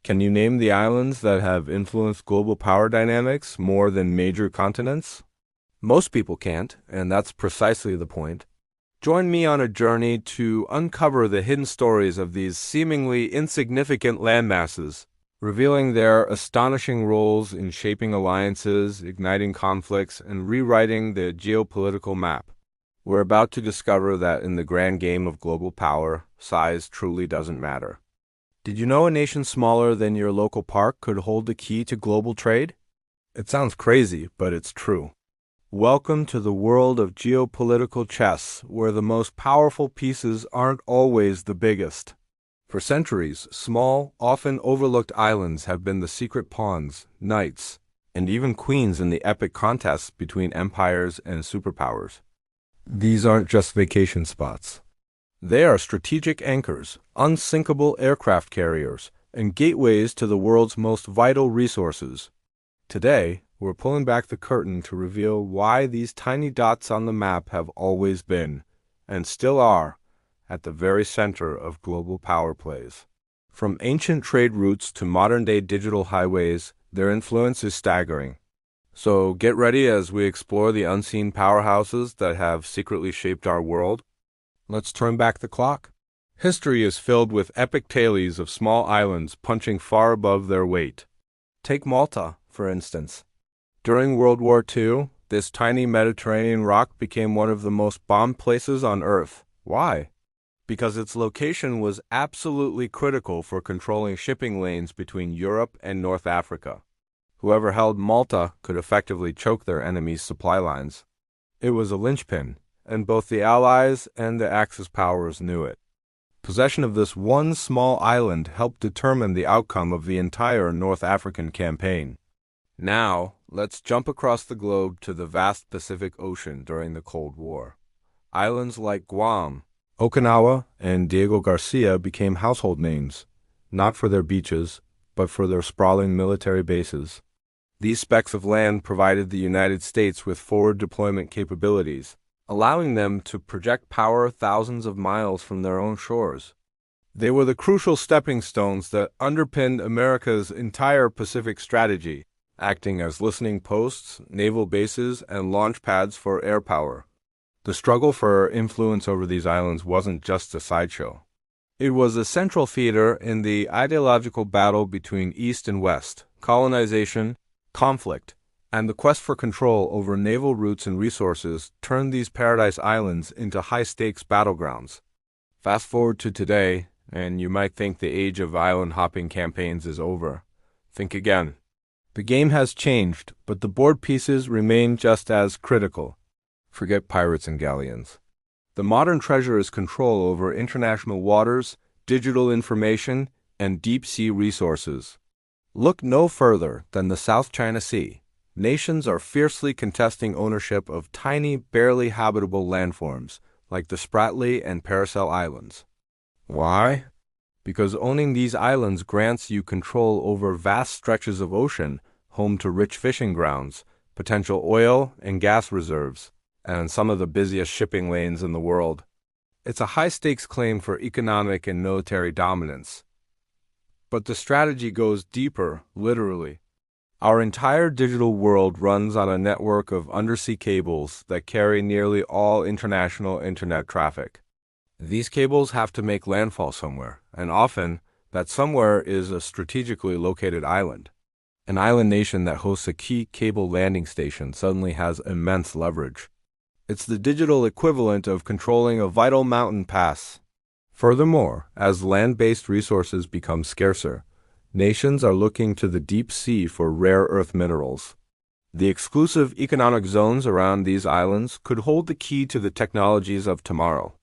Can you name the islands that have influenced global power dynamics more than major continents? Most people can't, and that's precisely the point. Join me on a journey to uncover the hidden stories of these seemingly insignificant landmasses, revealing their astonishing roles in shaping alliances, igniting conflicts, and rewriting the geopolitical map. We're about to discover that in the grand game of global power, size truly doesn't matter. Did you know a nation smaller than your local park could hold the key to global trade? It sounds crazy, but it's true. Welcome to the world of geopolitical chess, where the most powerful pieces aren't always the biggest. For centuries, small, often overlooked islands have been the secret pawns, knights, and even queens in the epic contests between empires and superpowers. These aren't just vacation spots. They are strategic anchors, unsinkable aircraft carriers, and gateways to the world's most vital resources. Today, we're pulling back the curtain to reveal why these tiny dots on the map have always been, and still are, at the very center of global power plays. From ancient trade routes to modern-day digital highways, their influence is staggering. So get ready as we explore the unseen powerhouses that have secretly shaped our world. Let's turn back the clock. History is filled with epic tales of small islands punching far above their weight. Take Malta, for instance. During World War II, this tiny Mediterranean rock became one of the most bombed places on Earth. Why? Because its location was absolutely critical for controlling shipping lanes between Europe and North Africa. Whoever held Malta could effectively choke their enemies' supply lines. It was a linchpin, and both the Allies and the Axis powers knew it. Possession of this one small island helped determine the outcome of the entire North African campaign. Now, let's jump across the globe to the vast Pacific Ocean during the Cold War. Islands like Guam, Okinawa, and Diego Garcia became household names, not for their beaches, but for their sprawling military bases. These specks of land provided the United States with forward deployment capabilities, allowing them to project power thousands of miles from their own shores. They were the crucial stepping stones that underpinned America's entire Pacific strategy, acting as listening posts, naval bases, and launch pads for air power. The struggle for influence over these islands wasn't just a sideshow. It was a central theater in the ideological battle between East and West, colonization, conflict, and the quest for control over naval routes and resources turned these paradise islands into high-stakes battlegrounds. Fast forward to today, and you might think the age of island-hopping campaigns is over. Think again. The game has changed, but the board pieces remain just as critical. Forget pirates and galleons. The modern treasure is control over international waters, digital information, and deep-sea resources. Look no further than the South China Sea. Nations are fiercely contesting ownership of tiny, barely habitable landforms, like the Spratly and Paracel Islands. Why? Because owning these islands grants you control over vast stretches of ocean, home to rich fishing grounds, potential oil and gas reserves, and some of the busiest shipping lanes in the world. It's a high-stakes claim for economic and military dominance. But the strategy goes deeper, literally. Our entire digital world runs on a network of undersea cables that carry nearly all international internet traffic. These cables have to make landfall somewhere, and often, that somewhere is a strategically located island. An island nation that hosts a key cable landing station suddenly has immense leverage. It's the digital equivalent of controlling a vital mountain pass. Furthermore, as land-based resources become scarcer, nations are looking to the deep sea for rare earth minerals. The exclusive economic zones around these islands could hold the key to the technologies of tomorrow.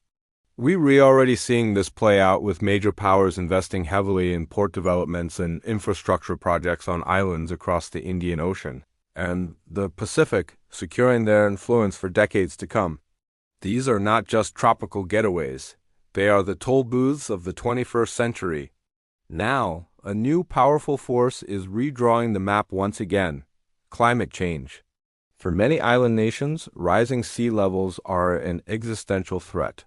We're already seeing this play out with major powers investing heavily in port developments and infrastructure projects on islands across the Indian Ocean, and the Pacific securing their influence for decades to come. These are not just tropical getaways. They are the toll booths of the 21st century. Now, a new powerful force is redrawing the map once again: climate change. For many island nations, rising sea levels are an existential threat.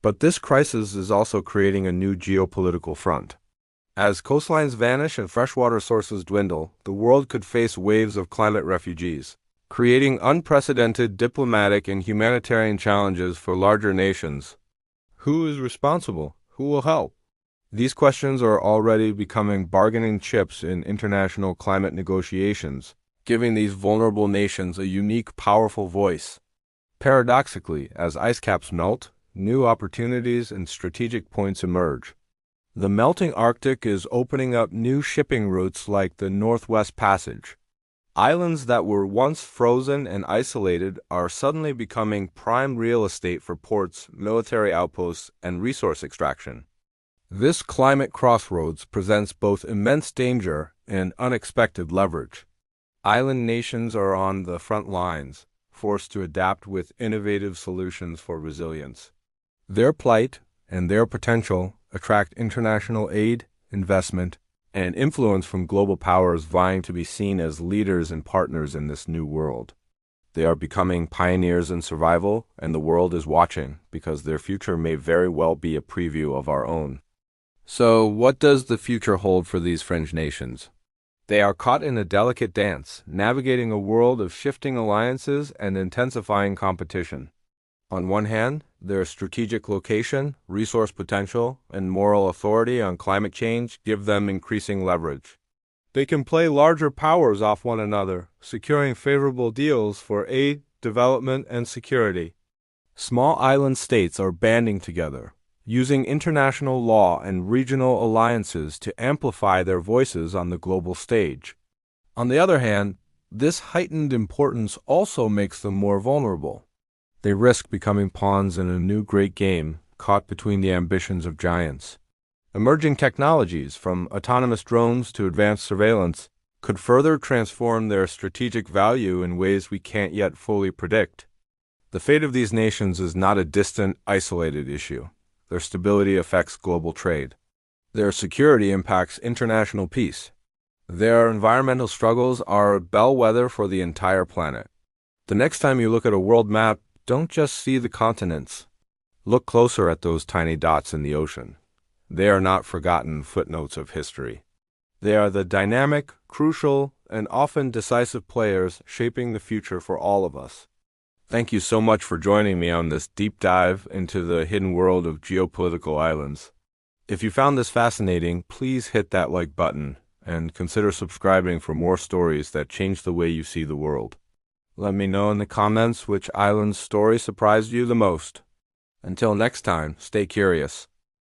But this crisis is also creating a new geopolitical front. As coastlines vanish and freshwater sources dwindle, the world could face waves of climate refugees, creating unprecedented diplomatic and humanitarian challenges for larger nations. Who is responsible? Who will help? These questions are already becoming bargaining chips in international climate negotiations, giving these vulnerable nations a unique, powerful voice. Paradoxically, as ice caps melt, new opportunities and strategic points emerge. The melting Arctic is opening up new shipping routes like the Northwest Passage. Islands that were once frozen and isolated are suddenly becoming prime real estate for ports, military outposts, and resource extraction. This climate crossroads presents both immense danger and unexpected leverage. Island nations are on the front lines, forced to adapt with innovative solutions for resilience. Their plight and their potential attract international aid, investment, and influence from global powers vying to be seen as leaders and partners in this new world. They are becoming pioneers in survival, and the world is watching because their future may very well be a preview of our own. So, what does the future hold for these fringe nations? They are caught in a delicate dance, navigating a world of shifting alliances and intensifying competition. On one hand, their strategic location, resource potential, and moral authority on climate change give them increasing leverage. They can play larger powers off one another, securing favorable deals for aid, development, and security. Small island states are banding together, using international law and regional alliances to amplify their voices on the global stage. On the other hand, this heightened importance also makes them more vulnerable. They risk becoming pawns in a new great game, caught between the ambitions of giants. Emerging technologies, from autonomous drones to advanced surveillance, could further transform their strategic value in ways we can't yet fully predict. The fate of these nations is not a distant, isolated issue. Their stability affects global trade. Their security impacts international peace. Their environmental struggles are a bellwether for the entire planet. The next time you look at a world map, don't just see the continents. Look closer at those tiny dots in the ocean. They are not forgotten footnotes of history. They are the dynamic, crucial, and often decisive players shaping the future for all of us. Thank you so much for joining me on this deep dive into the hidden world of geopolitical islands. If you found this fascinating, please hit that like button and consider subscribing for more stories that change the way you see the world. Let me know in the comments which island's story surprised you the most. Until next time, stay curious.